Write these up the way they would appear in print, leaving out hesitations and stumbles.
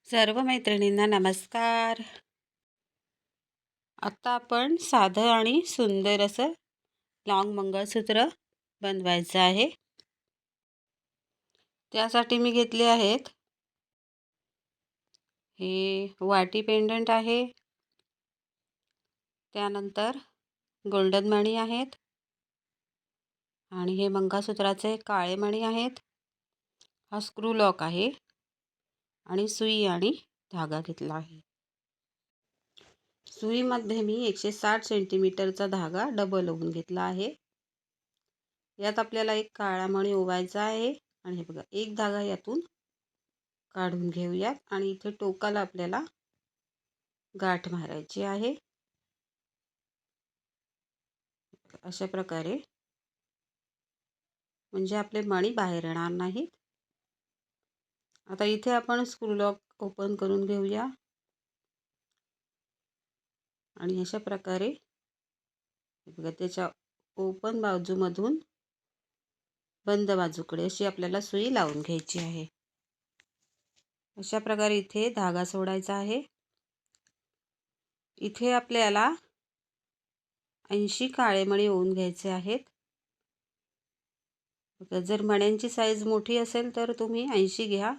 सर्व मैत्रिणींना नमस्कार. आता आपण साधं आणि सुंदर असं लॉंग मंगळसूत्र बनवायचं आहे. त्यासाठी मी घेतले आहेत हे वाटी पेंडंट आहे, त्यानंतर गोल्डन मणी आहेत आणि हे मंगळसूत्राचे काळे मणी आहेत. हा स्क्रू लॉक आहे आणि सुई आणि धागा घेतला आहे. सुईमध्ये मी 160 सेंटीमीटरचा धागा डबल ओवून घेतला आहे. यात आपल्याला एक काळा मणी ओवायचा आहे आणि हे बघा एक धागा यातून काढून घेऊयात आणि इथे टोकाला आपल्याला गाठ मारायची आहे. अशा प्रकारे, म्हणजे आपले मणी बाहेर येणार नाहीत. आता इथे आपण स्क्रू लॉक ओपन करून घेऊया आणि अशा प्रकारे बघा त्याच्या ओपन बाजूमधून बंद बाजूकडे अशी आपल्याला सुई लावून घ्यायची आहे. अशा प्रकारे इथे धागा सोडायचा आहे. इथे आपल्याला 80 काळे मणी ओवून घ्यायचे आहेत. जर मण्यांची साईज मोठी असेल तर तुम्ही 80 घ्या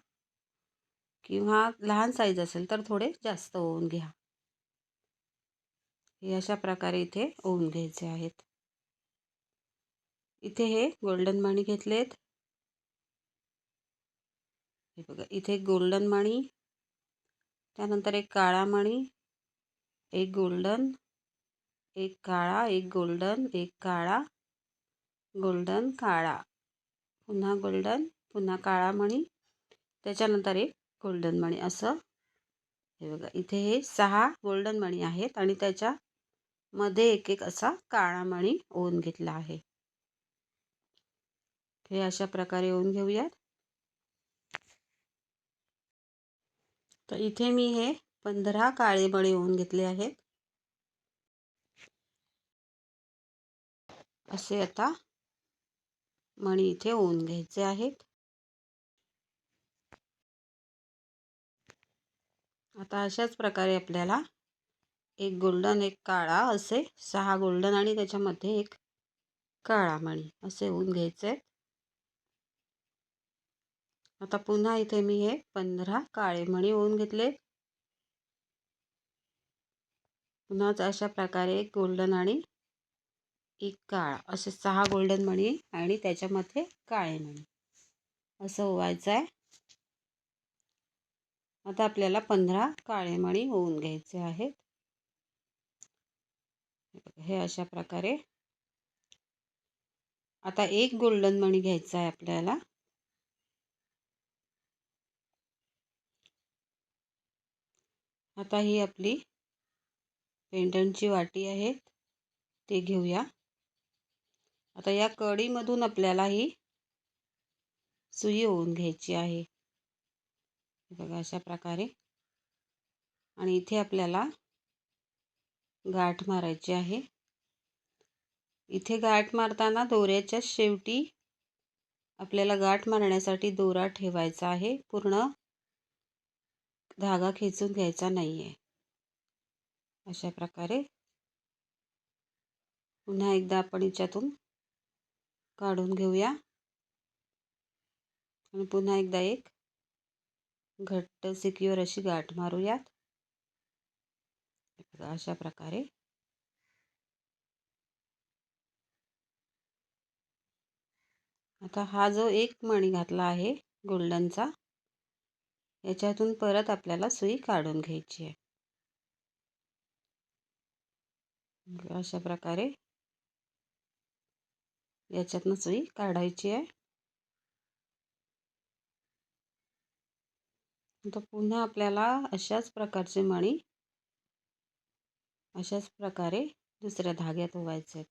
किंवा लहान साईज असेल तर थोडे जास्त ओवून घ्या. हे अशा प्रकारे इथे ओवून घ्यायचे आहेत. इथे हे गोल्डन मणी घेतलेत. हे बघा इथे एक गोल्डन मणी, त्यानंतर एक काळा मणी, एक गोल्डन, एक काळा, एक गोल्डन, एक काळा, गोल्डन, काळा, पुन्हा गोल्डन, पुन्हा काळा मणी, त्याच्यानंतर एक गोल्डन मणी. असं हे बघा इथे हे 6 गोल्डन मणी आहेत आणि त्याच्या मध्ये एक एक असा काळा मणी ओवून घेतला आहे. हे अशा प्रकारे ओवून घेऊयात. तर इथे मी हे 15 काळे मणी ओवून घेतले आहेत. असे आता मणी इथे ओवून घ्यायचे आहेत. आता अशाच प्रकारे आपल्याला एक गोल्डन, एक काळा असे 6 गोल्डन आणि त्याच्यामध्ये एक काळा मणी असे ओवून घ्यायचे. आता पुन्हा इथे मी हे 15 काळे मणी ओवून घेतले. पुन्हा अशा प्रकारे एक गोल्डन आणि एक काळा असे 6 गोल्डन मणी आणि त्याच्यामध्ये काळे मणी असं ओवायचं आहे. आता आपल्याला 15 काळे मणी ओवून घ्यायचे आहेत. हे अशा प्रकारे. आता एक गोल्डन मणी घ्यायचा आहे आपल्याला. आता ही आपली पेंडंटची वाटी आहे, ते घेऊया. आता या कडीमधून आपल्याला ही सुई ओवून घ्यायची आहे. बघा अशा प्रकारे. आणि इथे आपल्याला गाठ मारायची आहे. इथे गाठ मारताना दोऱ्याच्या शेवटी आपल्याला गाठ मारण्यासाठी दोरा ठेवायचा आहे. पूर्ण धागा खेचून घ्यायचा नाही आहे. अशा प्रकारे पुन्हा एकदा आपण याच्यातून काढून घेऊया आणि पुन्हा एकदा एक घट्ट सिक्युअर अशी गाठ मारूयात. अशा प्रकारे. आता हा जो एक मणी घातला आहे गोल्डनचा, याच्यातून परत आपल्याला सुई काढून घ्यायची आहे. अशा प्रकारे याच्यातनं सुई काढायची आहे. तर पुन्हा आपल्याला अशाच प्रकारचे मणी अशाच प्रकारे दुसऱ्या धाग्यात ओवायचे आहेत.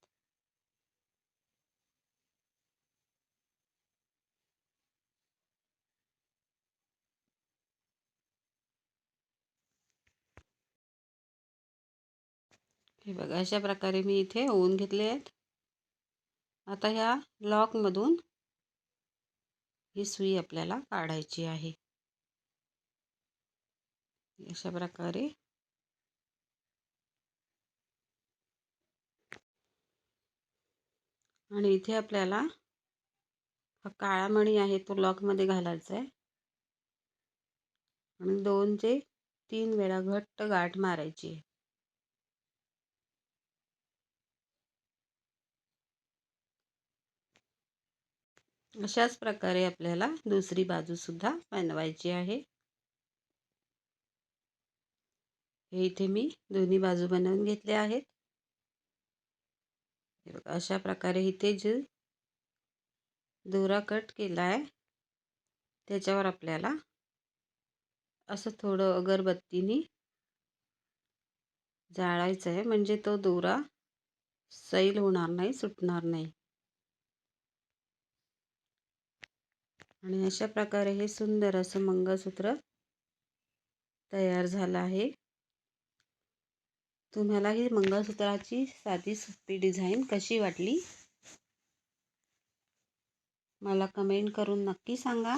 हे बघा अशा प्रकारे मी इथे ओवून घेतले आहेत. आता ह्या लॉकमधून ही सुई आपल्याला काढायची आहे. अशा प्रकारे आणि इथे आपल्याला हा काळा मणी आहे तो लॉकमध्ये घालायचा आहे आणि 2 ते 3 वेळा घट्ट गाठ मारायची आहे. अशाच प्रकारे आपल्याला दुसरी बाजू सुद्धा बनवायची आहे. हे इथे मी दोन्ही बाजू बनवून घेतले आहेत. हे बघा अशा प्रकारे इथे जे दोरा कट केला आहे त्याच्यावर आपल्याला असं थोडं अगरबत्तीने जाळायचं आहे, म्हणजे तो दोरा सैल होणार नाही, सुटणार नाही. आणि अशा प्रकारे हे सुंदर असं मंगळसूत्र तयार झालं आहे. तुम्हाला ही मंगळसूत्राची साधी सोपी डिझाईन कशी वाटली मला कमेंट करून नक्की सांगा.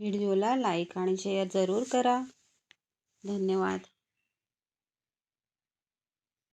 व्हिडिओला लाईक आणि शेअर जरूर करा. धन्यवाद.